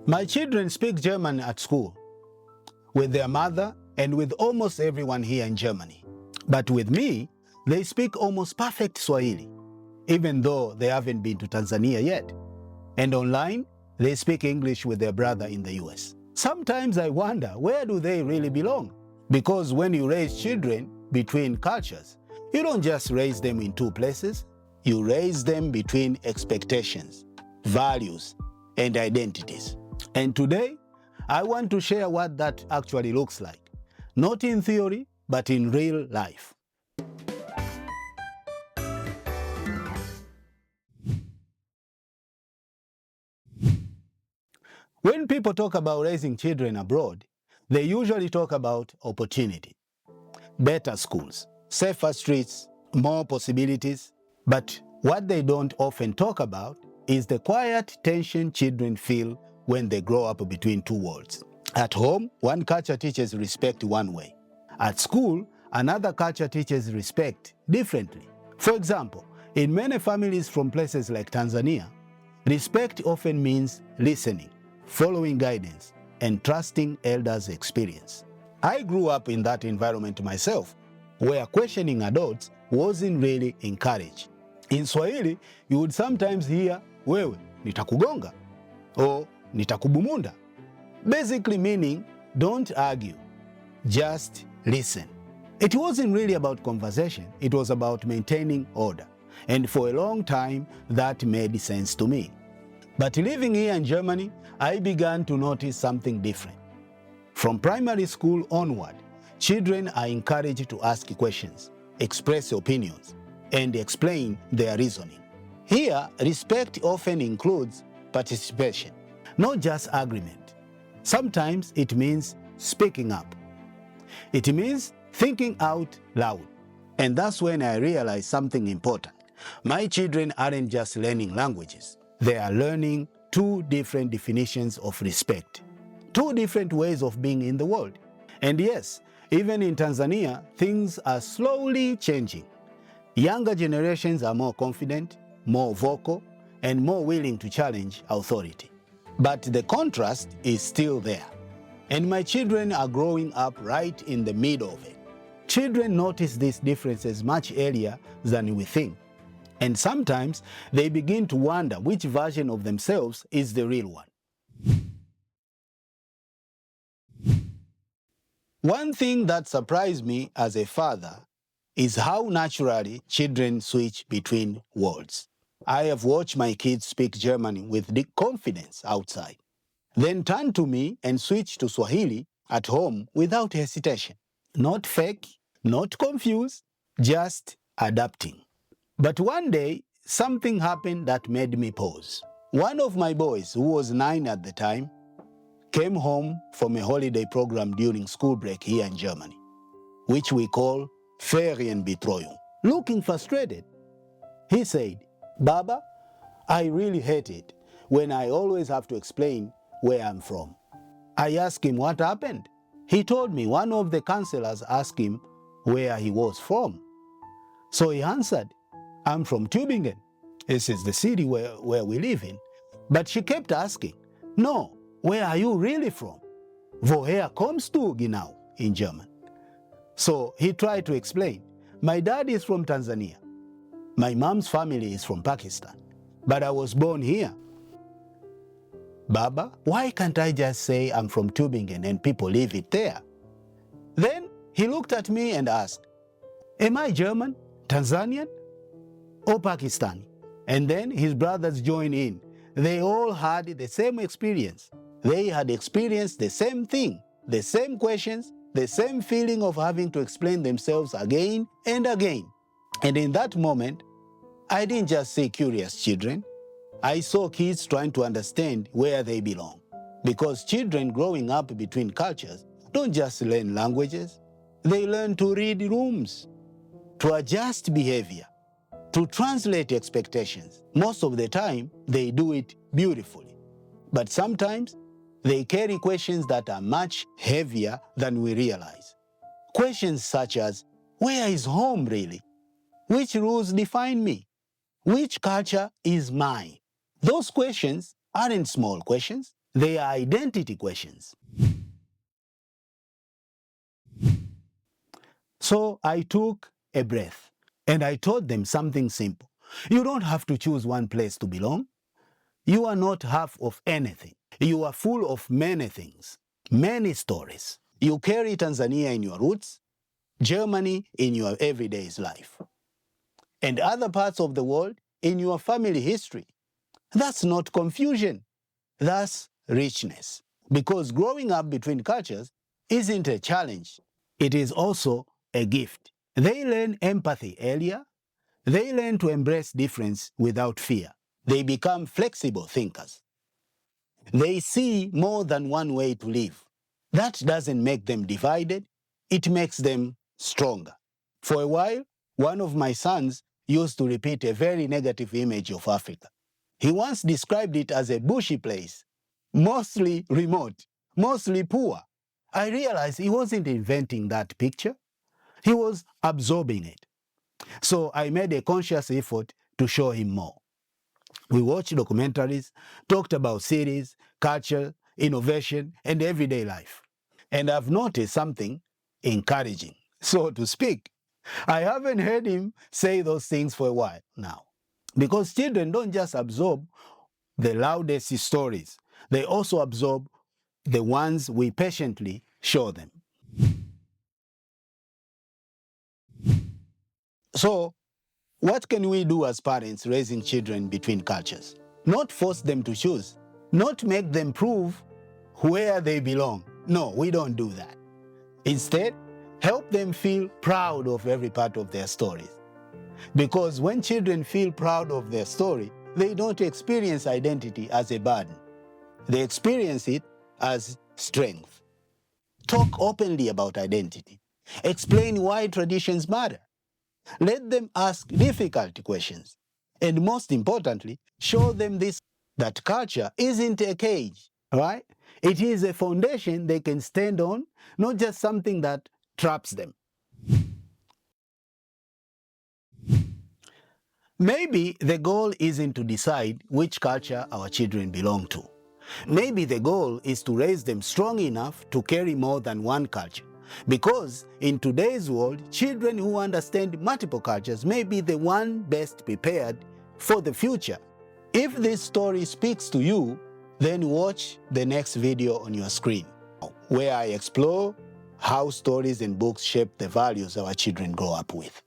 My children speak German at school, with their mother and with almost everyone here in Germany. But with me, they speak almost perfect Swahili, even though they haven't been to Tanzania yet. And online, they speak English with their brother in the US. Sometimes I wonder, where do they really belong? Because when you raise children between cultures, you don't just raise them in two places, you raise them between expectations, values, and identities. And today, I want to share what that actually looks like. Not in theory, but in real life. When people talk about raising children abroad, they usually talk about opportunity, better schools, safer streets, more possibilities. But what they don't often talk about is the quiet tension children feel when they grow up between two worlds. At home, one culture teaches respect one way. At school, another culture teaches respect differently. For example, in many families from places like Tanzania, respect often means listening, following guidance, and trusting elders' experience. I grew up in that environment myself, where questioning adults wasn't really encouraged. In Swahili, you would sometimes hear, wewe, nitakugonga, or nitakubumunda. Basically meaning, don't argue, just listen. It wasn't really about conversation, it was about maintaining order. And for a long time, that made sense to me. But living here in Germany, I began to notice something different. From primary school onward, children are encouraged to ask questions, express opinions, and explain their reasoning. Here, respect often includes participation, not just agreement. Sometimes it means speaking up. It means thinking out loud. And that's when I realized something important. My children aren't just learning languages. They are learning two different definitions of respect, two different ways of being in the world. And yes, even in Tanzania, things are slowly changing. Younger generations are more confident, more vocal, and more willing to challenge authority. But the contrast is still there. And my children are growing up right in the middle of it. Children notice these differences much earlier than we think. And sometimes they begin to wonder which version of themselves is the real one. One thing that surprised me as a father is how naturally children switch between worlds. I have watched my kids speak German with deep confidence outside, then turn to me and switch to Swahili at home without hesitation. Not fake, not confused, just adapting. But one day, something happened that made me pause. One of my boys, who was 9 at the time, came home from a holiday program during school break here in Germany, which we call Ferienbetreuung. Looking frustrated, he said, "Baba, I really hate it when I always have to explain where I'm from." I asked him what happened. He told me one of the counselors asked him where he was from. So he answered, "I'm from Tübingen. This is the city where we live in." But she kept asking, "No, where are you really from? Woher kommst du genau?" in German. So he tried to explain, "My dad is from Tanzania. My mom's family is from Pakistan. But I was born here." "Baba, why can't I just say I'm from Tübingen and people leave it there?" Then he looked at me and asked, "Am I German, Tanzanian, or Pakistani?" And then his brothers joined in. They all had the same experience. They had experienced the same thing, the same questions, the same feeling of having to explain themselves again and again. And in that moment, I didn't just see curious children. I saw kids trying to understand where they belong. Because children growing up between cultures don't just learn languages, they learn to read rooms, to adjust behavior, to translate expectations. Most of the time, they do it beautifully. But sometimes, they carry questions that are much heavier than we realize. Questions such as, where is home really? Which rules define me? Which culture is mine? Those questions aren't small questions. They are identity questions. So I took a breath and I told them something simple. You don't have to choose one place to belong. You are not half of anything. You are full of many things, many stories. You carry Tanzania in your roots, Germany in your everyday life, and other parts of the world in your family history. That's not confusion. That's richness. Because growing up between cultures isn't a challenge. It is also a gift. They learn empathy earlier. They learn to embrace difference without fear. They become flexible thinkers. They see more than one way to live. That doesn't make them divided. It makes them stronger. For a while, one of my sons used to repeat a very negative image of Africa. He once described it as a bushy place, mostly remote, mostly poor. I realized he wasn't inventing that picture. He was absorbing it. So I made a conscious effort to show him more. We watched documentaries, talked about cities, culture, innovation, and everyday life. And I've noticed something encouraging, so to speak. I haven't heard him say those things for a while now. Because children don't just absorb the loudest stories, they also absorb the ones we patiently show them. So, what can we do as parents raising children between cultures? Not force them to choose, not make them prove where they belong. No, we don't do that. Instead, help them feel proud of every part of their stories. Because when children feel proud of their story, they don't experience identity as a burden. They experience it as strength. Talk openly about identity. Explain why traditions matter. Let them ask difficult questions. And most importantly, show them this, that culture isn't a cage, right? It is a foundation they can stand on, not just something that traps them. Maybe the goal isn't to decide which culture our children belong to. Maybe the goal is to raise them strong enough to carry more than one culture. Because in today's world, children who understand multiple cultures may be the one best prepared for the future. If this story speaks to you, then watch the next video on your screen, where I explore how stories and books shape the values our children grow up with.